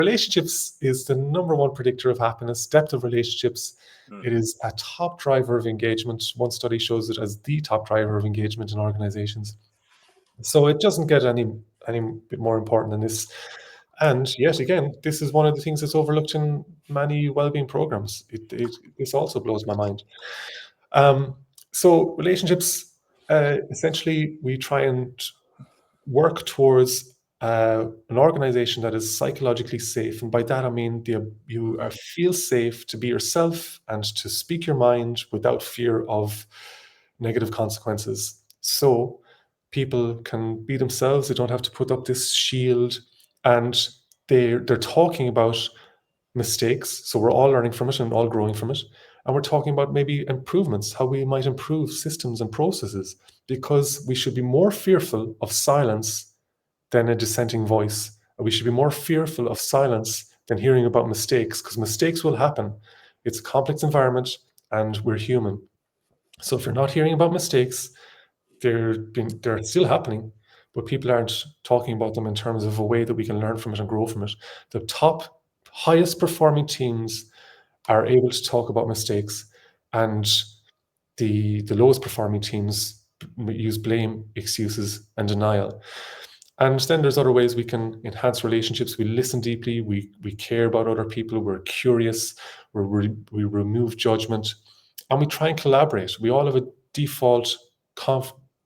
Relationships is the number one predictor of happiness, depth of relationships. It is a top driver of engagement. One study shows it as the top driver of engagement in organizations. So it doesn't get any bit more important than this. And yet again, this is one of the things that's overlooked in many well-being programs. This also blows my mind. So relationships, essentially, we try and work towards an organization that is psychologically safe. And by that, I mean you feel safe to be yourself and to speak your mind without fear of negative consequences. So people can be themselves. They don't have to put up this shield, and they're talking about mistakes. So we're all learning from it and all growing from it. And we're talking about maybe improvements, how we might improve systems and processes, because we should be more fearful of silence than a dissenting voice. We should be more fearful of silence than hearing about mistakes, because mistakes will happen. It's a complex environment and we're human. So if you're not hearing about mistakes, they're still happening, but people aren't talking about them in terms of a way that we can learn from it and grow from it. The top, highest performing teams are able to talk about mistakes, and the lowest performing teams use blame, excuses, and denial. And then there's other ways we can enhance relationships. We listen deeply, we care about other people, we're curious, we remove judgment, and we try and collaborate. We all have a default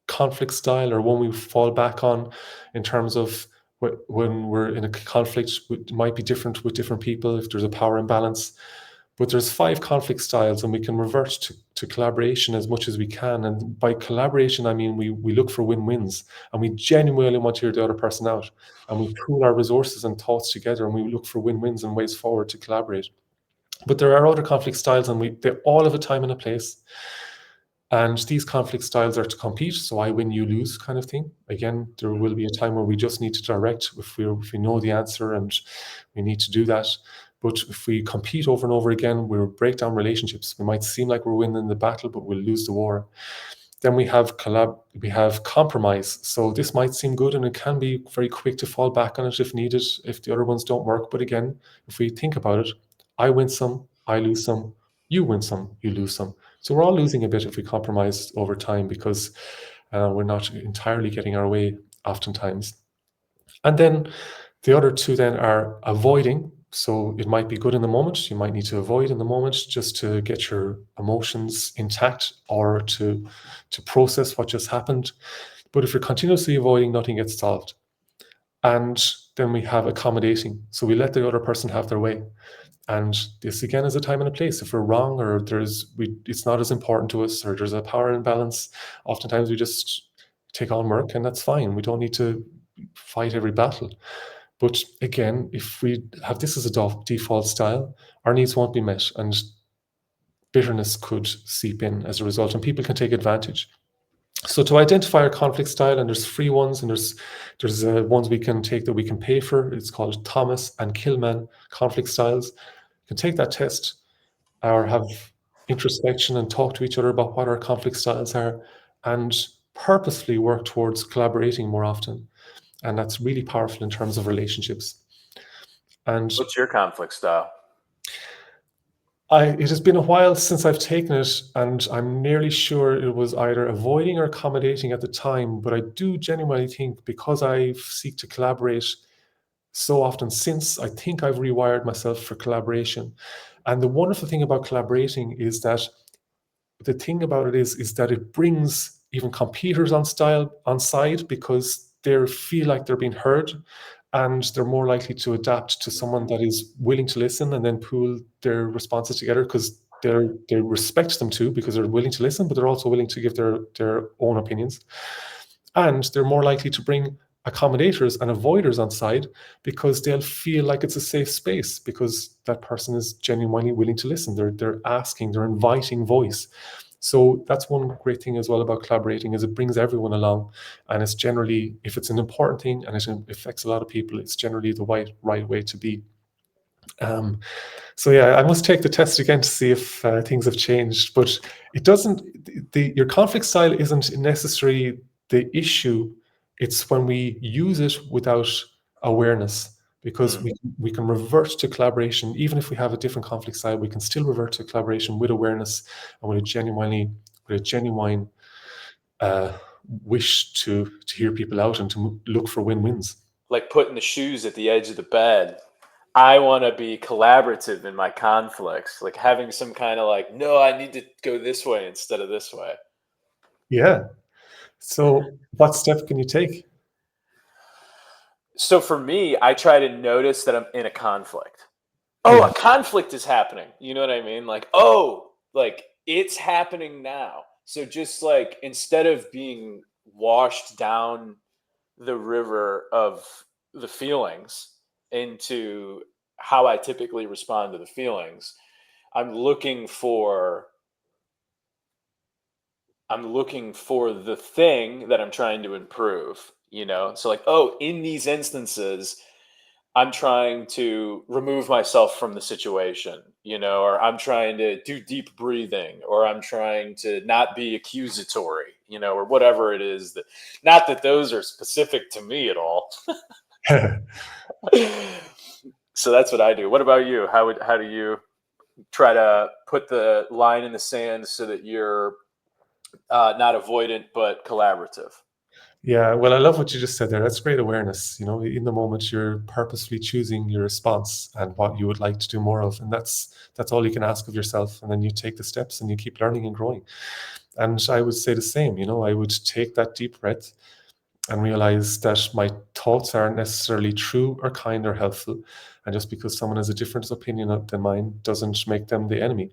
conflict style, or one we fall back on in terms of when we're in a conflict. It might be different with different people if there's a power imbalance. But there's 5 conflict styles, and we can revert to collaboration as much as we can. And by collaboration, I mean we look for win-wins, and we genuinely want to hear the other person out. And we pool our resources and thoughts together, and we look for win-wins and ways forward to collaborate. But there are other conflict styles, and they all have a time and a place. And these conflict styles are to compete, so I win, you lose kind of thing. Again, there will be a time where we just need to direct if we know the answer, and we need to do that. But if we compete over and over again, we'll break down relationships. We might seem like we're winning the battle, but we'll lose the war. Then we have compromise. So this might seem good, and it can be very quick to fall back on it if needed, if the other ones don't work. But again, if we think about it, I win some, I lose some, you win some, you lose some. So we're all losing a bit if we compromise over time, because we're not entirely getting our way oftentimes. And then the other 2 then are avoiding. So it might be good in the moment. You might need to avoid in the moment just to get your emotions intact, or to process what just happened. But if you're continuously avoiding, nothing gets solved. And then we have accommodating. So we let the other person have their way. And this again is a time and a place. If we're wrong, or it's not as important to us, or there's a power imbalance, oftentimes we just take on work, and that's fine. We don't need to fight every battle. But again, if we have this as a default style, our needs won't be met, and bitterness could seep in as a result, and people can take advantage. So to identify our conflict style, and there's free ones, and there's ones we can take that we can pay for. It's called Thomas and Killman conflict styles. You can take that test, or have introspection and talk to each other about what our conflict styles are, and purposefully work towards collaborating more often. And that's really powerful in terms of relationships. And what's your conflict style? It has been a while since I've taken it, and I'm nearly sure it was either avoiding or accommodating at the time. But I do genuinely think, because I seek to collaborate so often since, I think I've rewired myself for collaboration. And the wonderful thing about collaborating is that the thing about it is that it brings even competitors on side, because they feel like they're being heard, and they're more likely to adapt to someone that is willing to listen and then pool their responses together, because they respect them too, because they're willing to listen, but they're also willing to give their own opinions. And they're more likely to bring accommodators and avoiders on side, because they'll feel like it's a safe space, because that person is genuinely willing to listen. They're asking, they're inviting voice. So that's one great thing as well about collaborating, is it brings everyone along, and it's generally, if it's an important thing and it affects a lot of people, it's generally the right way to be. So yeah, I must take the test again to see if things have changed, but it doesn't. Your conflict style isn't necessarily the issue. It's when we use it without awareness, because we can revert to collaboration. Even if we have a different conflict style, we can still revert to collaboration with awareness and with a genuine wish to hear people out and to look for win-wins. Like putting the shoes at the edge of the bed. I want to be collaborative in my conflicts, like having some kind of like, no, I need to go this way instead of this way. Yeah. So what step can you take? So for me, I try to notice that I'm in a conflict. Oh, Yeah. a conflict is happening. You know what I mean? Like, oh, like it's happening now. So just like instead of being washed down the river of the feelings into how I typically respond to the feelings, I'm looking for the thing that I'm trying to improve, you know? So like, oh, in these instances, I'm trying to remove myself from the situation, you know, or I'm trying to do deep breathing, or I'm trying to not be accusatory, you know, or whatever it is that, not that those are specific to me at all. So that's what I do. What about you? How do you try to put the line in the sand so that you're not avoidant but collaborative? Yeah, well, I love what you just said there. That's great awareness. You know, in the moment, you're purposefully choosing your response and what you would like to do more of, and that's all you can ask of yourself. And then you take the steps and you keep learning and growing. And I would say the same. You know, I would take that deep breath and realize that my thoughts aren't necessarily true or kind or helpful. And just because someone has a different opinion than mine doesn't make them the enemy.